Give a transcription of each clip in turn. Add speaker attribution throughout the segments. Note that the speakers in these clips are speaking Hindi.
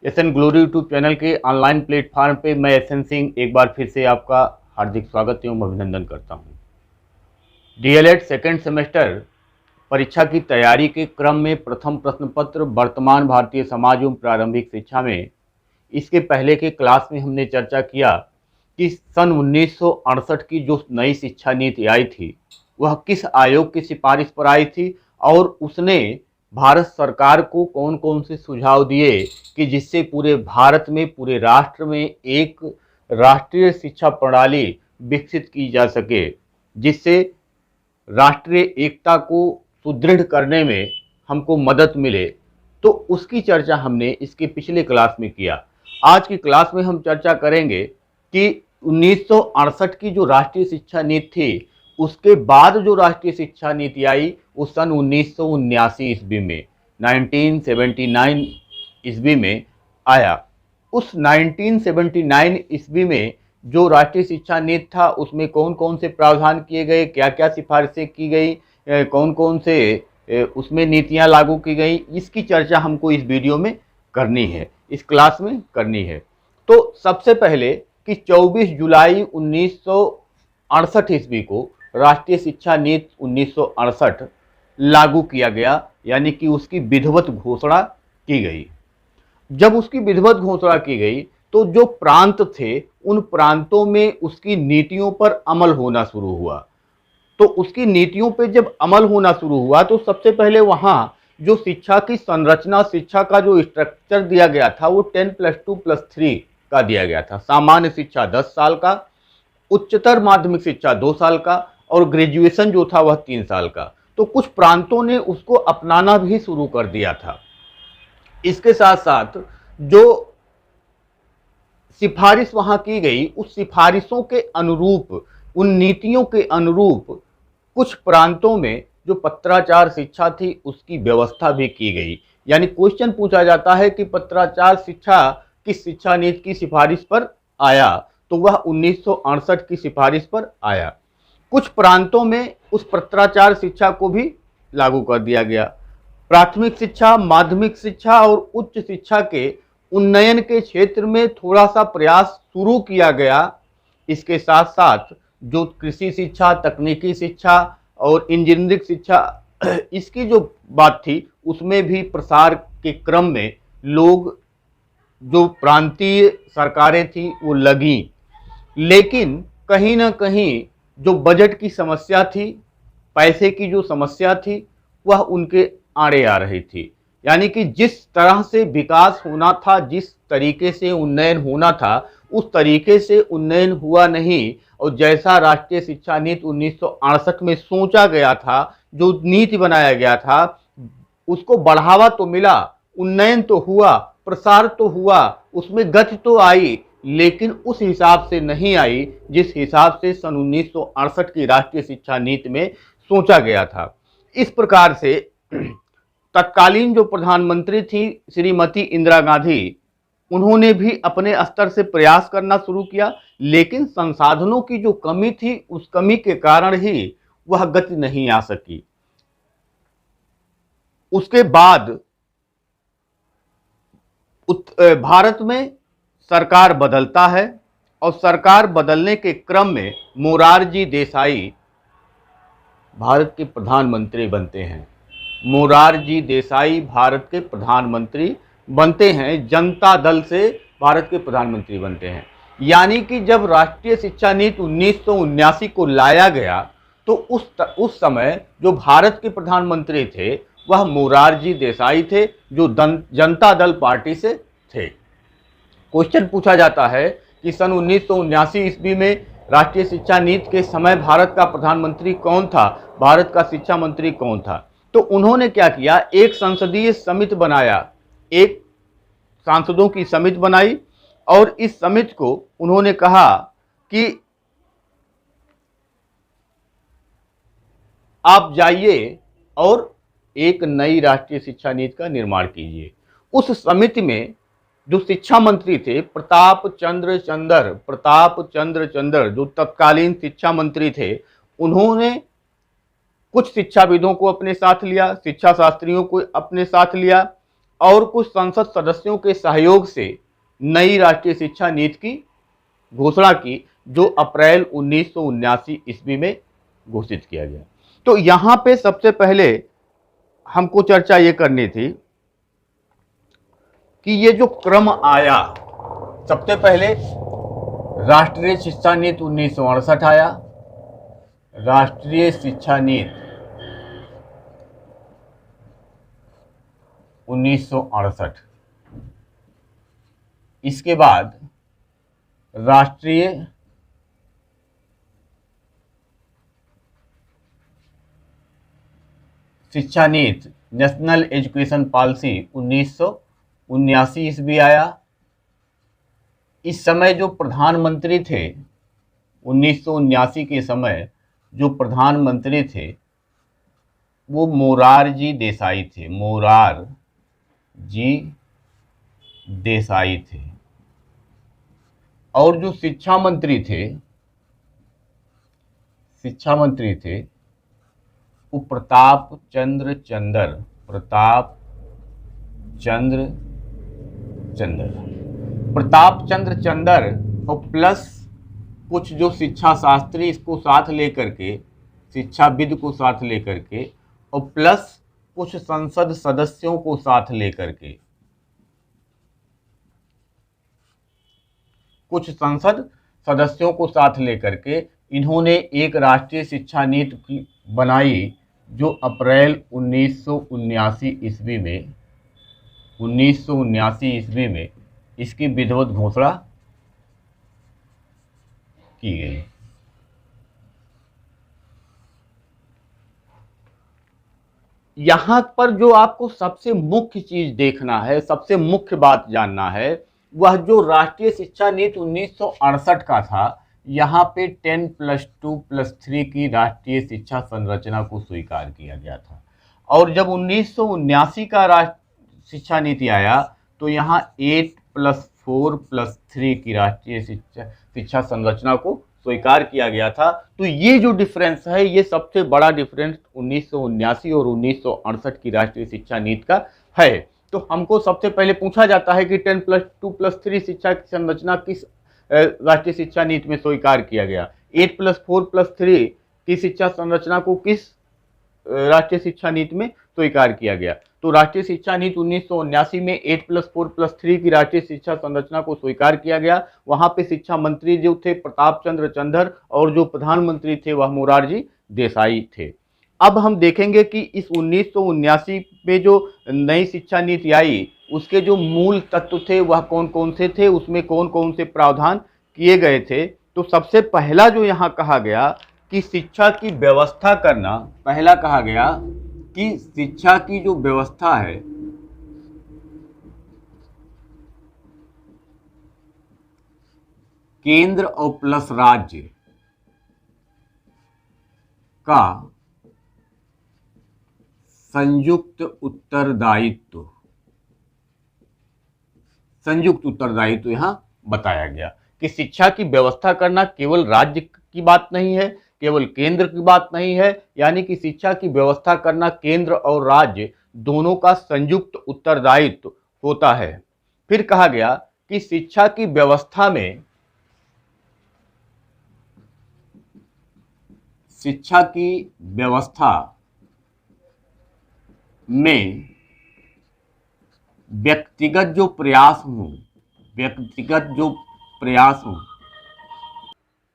Speaker 1: एसएन ग्लोरी यूट्यूब चैनल के ऑनलाइन प्लेटफॉर्म पे मैं एसएन सिंह एक बार फिर से आपका हार्दिक स्वागत एवं अभिनंदन करता हूं। डीएलएड सेकेंड सेमेस्टर परीक्षा की तैयारी के क्रम में प्रथम प्रश्न पत्र वर्तमान भारतीय समाज एवं प्रारंभिक शिक्षा में इसके पहले के क्लास में हमने चर्चा किया कि सन 1968 की जो नई शिक्षा नीति आई थी वह किस आयोग की सिफारिश पर आई थी और उसने भारत सरकार को कौन कौन से सुझाव दिए कि जिससे पूरे भारत में, पूरे राष्ट्र में एक राष्ट्रीय शिक्षा प्रणाली विकसित की जा सके, जिससे राष्ट्रीय एकता को सुदृढ़ करने में हमको मदद मिले। तो उसकी चर्चा हमने इसके पिछले क्लास में किया। आज की क्लास में हम चर्चा करेंगे कि 1968 की जो राष्ट्रीय शिक्षा नीति थी उसके बाद जो राष्ट्रीय शिक्षा नीति आई वो सन 1979 ईस्वी में 1979 ईस्वी में आया। उस 1979 ईस्वी में जो राष्ट्रीय शिक्षा नीति था उसमें कौन कौन से प्रावधान किए गए, क्या क्या सिफारिशें की गई, कौन कौन से उसमें नीतियां लागू की गई, इसकी चर्चा हमको इस वीडियो में करनी है, इस क्लास में करनी है। तो सबसे पहले कि 24 जुलाई 1968 ईस्वी को राष्ट्रीय शिक्षा नीति 1968 लागू किया गया, यानी कि उसकी विधिवत घोषणा की गई। जब उसकी विधिवत घोषणा की गई तो जो प्रांत थे उन प्रांतों में उसकी नीतियों पर अमल होना शुरू हुआ। तो उसकी नीतियों पे जब अमल होना शुरू हुआ तो सबसे पहले वहाँ जो शिक्षा की संरचना, शिक्षा का जो स्ट्रक्चर दिया गया था वो 10+2+3 का दिया गया था। सामान्य शिक्षा 10 साल का, उच्चतर माध्यमिक शिक्षा 2 साल का और ग्रेजुएशन जो था वह 3 साल का। तो कुछ प्रांतों ने उसको अपनाना भी शुरू कर दिया था। इसके साथ साथ जो सिफारिश वहां की गई उस सिफारिशों के अनुरूप, उन नीतियों के अनुरूप कुछ प्रांतों में जो पत्राचार शिक्षा थी उसकी व्यवस्था भी की गई। यानी क्वेश्चन पूछा जाता है कि पत्राचार शिक्षा किस शिक्षा नीति की सिफारिश पर आया, तो वह 1968 की सिफारिश पर आया। कुछ प्रांतों में उस पत्राचार शिक्षा को भी लागू कर दिया गया। प्राथमिक शिक्षा, माध्यमिक शिक्षा और उच्च शिक्षा के उन्नयन के क्षेत्र में थोड़ा सा प्रयास शुरू किया गया। इसके साथ साथ जो कृषि शिक्षा, तकनीकी शिक्षा और इंजीनियरिंग शिक्षा, इसकी जो बात थी उसमें भी प्रसार के क्रम में लोग, जो प्रांतीय सरकारें थी वो लगी। लेकिन कहीं ना कहीं जो बजट की समस्या थी, पैसे की जो समस्या थी, वह उनके आड़े आ रही थी। यानी कि जिस तरह से विकास होना था, जिस तरीके से उन्नयन होना था, उस तरीके से उन्नयन हुआ नहीं। और जैसा राष्ट्रीय शिक्षा नीति 1968 में सोचा गया था, जो नीति बनाया गया था, उसको बढ़ावा तो मिला, उन्नयन तो हुआ, प्रसार तो हुआ, उसमें गति तो आई, लेकिन उस हिसाब से नहीं आई जिस हिसाब से सन 1968 की राष्ट्रीय शिक्षा नीति में सोचा गया था। इस प्रकार से तत्कालीन जो प्रधानमंत्री थी श्रीमती इंदिरा गांधी, उन्होंने भी अपने स्तर से प्रयास करना शुरू किया, लेकिन संसाधनों की जो कमी थी उस कमी के कारण ही वह गति नहीं आ सकी। उसके बाद भारत में सरकार बदलता है और सरकार बदलने के क्रम में मोरारजी देसाई भारत के प्रधानमंत्री बनते हैं। मोरारजी देसाई भारत के प्रधानमंत्री बनते हैं, जनता दल से भारत के प्रधानमंत्री बनते हैं। यानी कि जब राष्ट्रीय शिक्षा नीति 1979 को लाया गया तो उस समय जो भारत के प्रधानमंत्री थे वह मोरारजी देसाई थे, जो जनता दल पार्टी से थे। क्वेश्चन पूछा जाता है कि सन 1979 ईस्वी में राष्ट्रीय शिक्षा नीति के समय भारत का प्रधानमंत्री कौन था, भारत का शिक्षा मंत्री कौन था? तो उन्होंने क्या किया, एक संसदीय समिति बनाया, एक सांसदों की समिति बनाई और इस समिति को उन्होंने कहा कि आप जाइए और एक नई राष्ट्रीय शिक्षा नीति का निर्माण कीजिए। उस समिति में जो शिक्षा मंत्री थे प्रताप चंद्र चंद्र, जो तत्कालीन शिक्षा मंत्री थे, उन्होंने कुछ शिक्षाविदों को अपने साथ लिया, शिक्षा शास्त्रियों को अपने साथ लिया और कुछ संसद सदस्यों के सहयोग से नई राष्ट्रीय शिक्षा नीति की घोषणा की, जो अप्रैल 1979 ईस्वी में घोषित किया गया। तो यहां पे सबसे पहले हमको चर्चा ये करनी थी कि ये जो क्रम आया, सबसे पहले राष्ट्रीय शिक्षा नीति 1968 आया, राष्ट्रीय शिक्षा नीति 1968, इसके बाद राष्ट्रीय शिक्षा नीति नेशनल एजुकेशन पॉलिसी 1979 ईस्वी आया। इस समय जो प्रधानमंत्री थे, 1979 के समय जो प्रधानमंत्री थे वो मोरारजी देसाई थे, मोरारजी देसाई थे। और जो शिक्षा मंत्री थे वो प्रताप चंद्र चंद्र और प्लस कुछ जो शिक्षा शास्त्री इसको साथ लेकर के, शिक्षाविद को साथ लेकर के, और प्लस कुछ संसद सदस्यों को साथ लेकर के, इन्होंने एक राष्ट्रीय शिक्षा नीति बनाई, जो अप्रैल 1979 ईस्वी में इसकी विधिवत घोषणा की गई। यहां पर जो आपको सबसे मुख्य चीज देखना है, सबसे मुख्य बात जानना है, वह जो राष्ट्रीय शिक्षा नीति 1968 का था, यहाँ पे 10+2+3 की राष्ट्रीय शिक्षा संरचना को स्वीकार किया गया था। और जब 1979 का राष्ट्रीय शिक्षा नीति आया तो यहाँ 8+4+3 की राष्ट्रीय शिक्षा संरचना को स्वीकार किया गया था। तो ये जो डिफरेंस है, ये सबसे बड़ा डिफरेंस 1979 और 1968 की राष्ट्रीय शिक्षा नीति का है। तो हमको सबसे पहले पूछा जाता है कि 10+2+3 शिक्षा की संरचना किस राष्ट्रीय शिक्षा नीति में स्वीकार किया गया, 8+4+3 की शिक्षा संरचना को किस राष्ट्रीय शिक्षा नीति में स्वीकार किया गया। तो राष्ट्रीय शिक्षा नीति 1979 में 8+4+3 की राष्ट्रीय शिक्षा संरचना को स्वीकार किया गया। वहां पे शिक्षा मंत्री जो थे प्रताप चंद्र और जो प्रधानमंत्री थे वह मोरारजी देसाई थे। अब हम देखेंगे कि इस 1979 में जो नई शिक्षा नीति आई, उसके जो मूल तत्व थे वह कौन कौन से थे, उसमें कौन कौन से प्रावधान किए गए थे। तो सबसे पहला जो यहाँ कहा गया कि शिक्षा की व्यवस्था करना, पहला कहा गया कि शिक्षा की जो व्यवस्था है, केंद्र और प्लस राज्य का संयुक्त उत्तरदायित्व यहां बताया गया कि शिक्षा की व्यवस्था करना केवल राज्य की बात नहीं है, केवल केंद्र की बात नहीं है, यानी कि शिक्षा की व्यवस्था करना केंद्र और राज्य दोनों का संयुक्त उत्तरदायित्व होता है। फिर कहा गया कि शिक्षा की व्यवस्था में व्यक्तिगत जो प्रयास हों,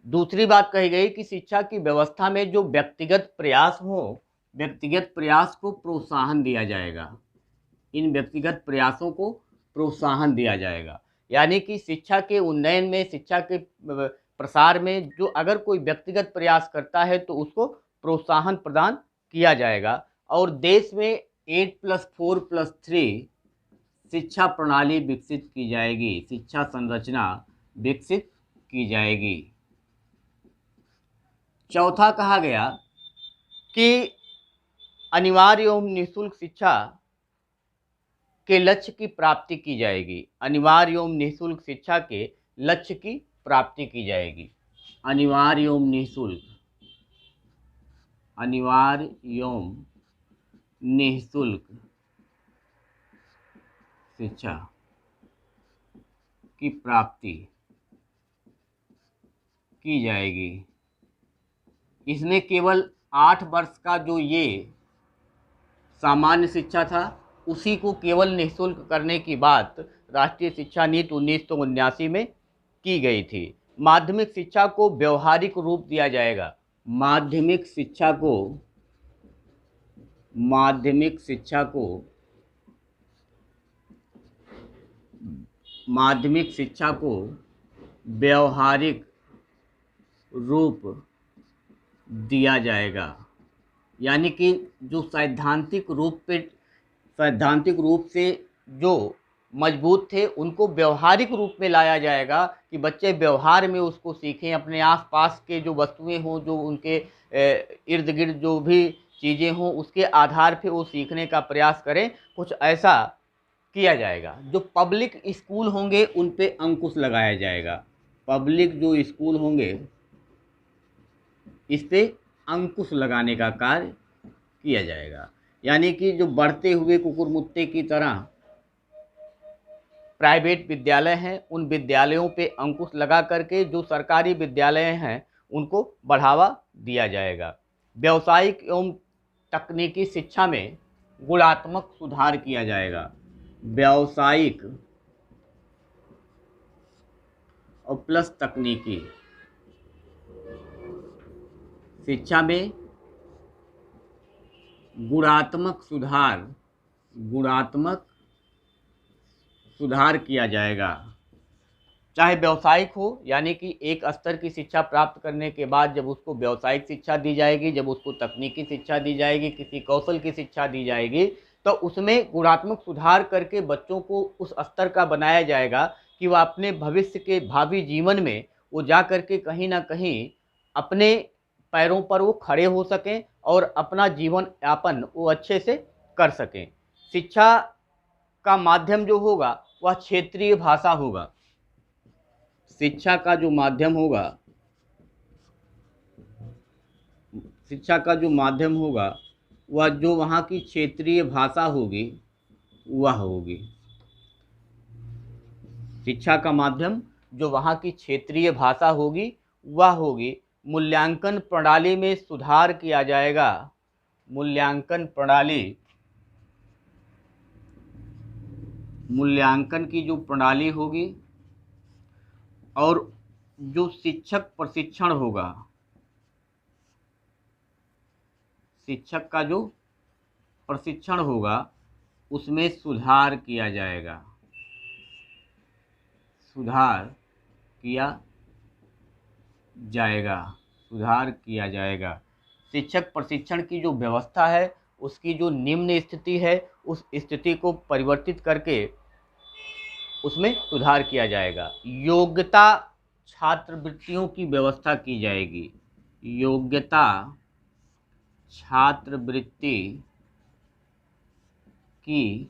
Speaker 1: दूसरी बात कही गई कि शिक्षा की व्यवस्था में जो व्यक्तिगत प्रयास को प्रोत्साहन दिया जाएगा। इन व्यक्तिगत प्रयासों को प्रोत्साहन दिया जाएगा, यानी कि शिक्षा के उन्नयन में, शिक्षा के प्रसार में जो अगर कोई व्यक्तिगत प्रयास करता है तो उसको प्रोत्साहन प्रदान किया जाएगा। और देश में 8+4+3 शिक्षा प्रणाली विकसित की जाएगी, शिक्षा संरचना विकसित की जाएगी। चौथा कहा गया कि अनिवार्य एवं निःशुल्क शिक्षा के लक्ष्य की प्राप्ति की जाएगी। अनिवार्य एवं निःशुल्क शिक्षा के लक्ष्य की प्राप्ति की जाएगी। अनिवार्य एवं निःशुल्क शिक्षा की प्राप्ति की जाएगी। इसमें केवल 8 वर्ष का जो ये सामान्य शिक्षा था उसी को केवल निःशुल्क करने की बात राष्ट्रीय शिक्षा नीति 1979 में की गई थी। माध्यमिक शिक्षा को व्यवहारिक रूप दिया जाएगा। माध्यमिक शिक्षा को व्यवहारिक रूप दिया जाएगा। यानी कि जो सैद्धांतिक रूप से जो मजबूत थे उनको व्यवहारिक रूप में लाया जाएगा कि बच्चे व्यवहार में उसको सीखें, अपने आसपास के जो वस्तुएं हों, जो उनके इर्द गिर्द जो भी चीज़ें हों, उसके आधार पे वो सीखने का प्रयास करें। कुछ ऐसा किया जाएगा। जो पब्लिक स्कूल होंगे उन पे अंकुश लगाया जाएगा। पब्लिक जो स्कूल होंगे इस पे अंकुश लगाने का कार्य किया जाएगा। यानी कि जो बढ़ते हुए कुकुरमुत्ते की तरह प्राइवेट विद्यालय हैं उन विद्यालयों पे अंकुश लगा करके जो सरकारी विद्यालय हैं उनको बढ़ावा दिया जाएगा। व्यावसायिक एवं तकनीकी शिक्षा में गुणात्मक सुधार किया जाएगा। व्यावसायिक और प्लस तकनीकी शिक्षा में गुणात्मक सुधार किया जाएगा। चाहे व्यावसायिक हो, यानी कि एक स्तर की शिक्षा प्राप्त करने के बाद जब उसको व्यावसायिक शिक्षा दी जाएगी, जब उसको तकनीकी शिक्षा दी जाएगी, किसी कौशल की शिक्षा दी जाएगी, तो उसमें गुणात्मक सुधार करके बच्चों को उस स्तर का बनाया जाएगा कि वह अपने भविष्य के भावी जीवन में वो जा करके कहीं ना कहीं अपने पैरों पर वो खड़े हो सकें और अपना जीवन यापन वो अच्छे से कर सकें। शिक्षा का माध्यम जो होगा वह क्षेत्रीय भाषा होगा। शिक्षा का जो माध्यम होगा वह जो वहाँ की क्षेत्रीय भाषा होगी वह होगी। शिक्षा का माध्यम जो वहाँ की क्षेत्रीय भाषा होगी वह होगी। मूल्यांकन प्रणाली में सुधार किया जाएगा। मूल्यांकन की जो प्रणाली होगी और जो शिक्षक का जो प्रशिक्षण होगा उसमें सुधार किया जाएगा। शिक्षक प्रशिक्षण की जो व्यवस्था है उसकी जो निम्न स्थिति है उस स्थिति को परिवर्तित करके उसमें सुधार किया जाएगा। योग्यता छात्रवृत्तियों की व्यवस्था की जाएगी। योग्यता छात्रवृत्ति की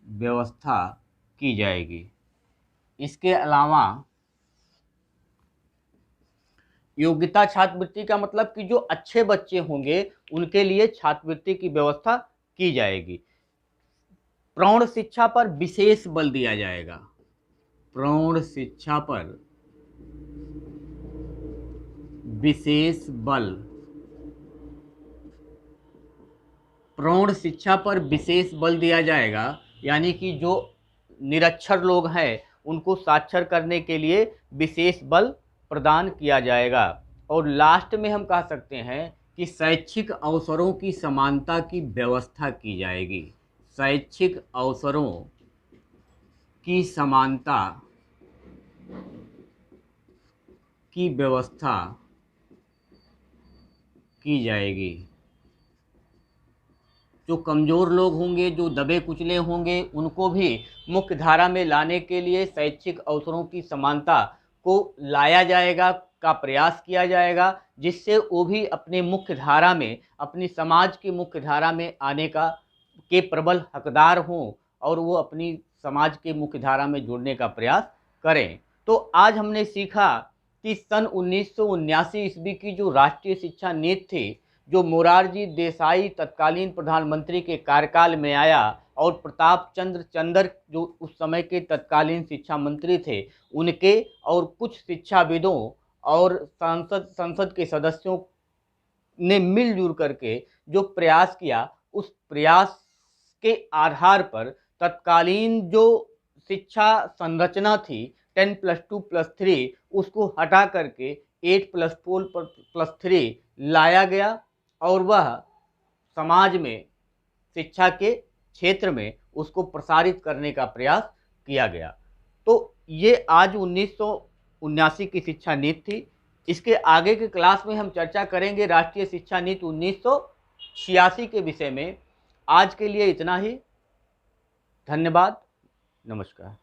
Speaker 1: व्यवस्था की जाएगी। इसके अलावा योग्यता छात्रवृत्ति का मतलब कि जो अच्छे बच्चे होंगे उनके लिए छात्रवृत्ति की व्यवस्था की जाएगी। प्रौढ़ शिक्षा पर विशेष बल दिया जाएगा। प्रौढ़ शिक्षा पर विशेष बल दिया जाएगा। यानी कि जो निरक्षर लोग हैं उनको साक्षर करने के लिए विशेष बल प्रदान किया जाएगा। और लास्ट में हम कह सकते हैं कि शैक्षिक अवसरों की समानता की व्यवस्था की जाएगी। शैक्षिक अवसरों की समानता की व्यवस्था की जाएगी। जो कमज़ोर लोग होंगे, जो दबे कुचले होंगे, उनको भी मुख्य धारा में लाने के लिए शैक्षिक अवसरों की समानता को लाया जाएगा, का प्रयास किया जाएगा, जिससे वो भी अपने मुख्य धारा में, अपनी समाज की मुख्य धारा में आने के प्रबल हकदार हों और वो अपनी समाज के मुख्य धारा में जुड़ने का प्रयास करें। तो आज हमने सीखा कि सन 1979 ईस्वी की जो राष्ट्रीय शिक्षा नीति थी, जो मोरारजी देसाई तत्कालीन प्रधानमंत्री के कार्यकाल में आया और प्रताप चंद्र चंदर जो उस समय के तत्कालीन शिक्षा मंत्री थे, उनके और कुछ शिक्षाविदों और संसद के सदस्यों ने मिलजुल करके जो प्रयास किया, उस प्रयास के आधार पर तत्कालीन जो शिक्षा संरचना थी 10+2+3, उसको हटा करके 8+4+3 लाया गया और वह समाज में शिक्षा के क्षेत्र में उसको प्रसारित करने का प्रयास किया गया। तो ये आज 1979 की शिक्षा नीति थी। इसके आगे के क्लास में हम चर्चा करेंगे राष्ट्रीय शिक्षा नीति 1986 के विषय में। आज के लिए इतना ही। धन्यवाद। नमस्कार।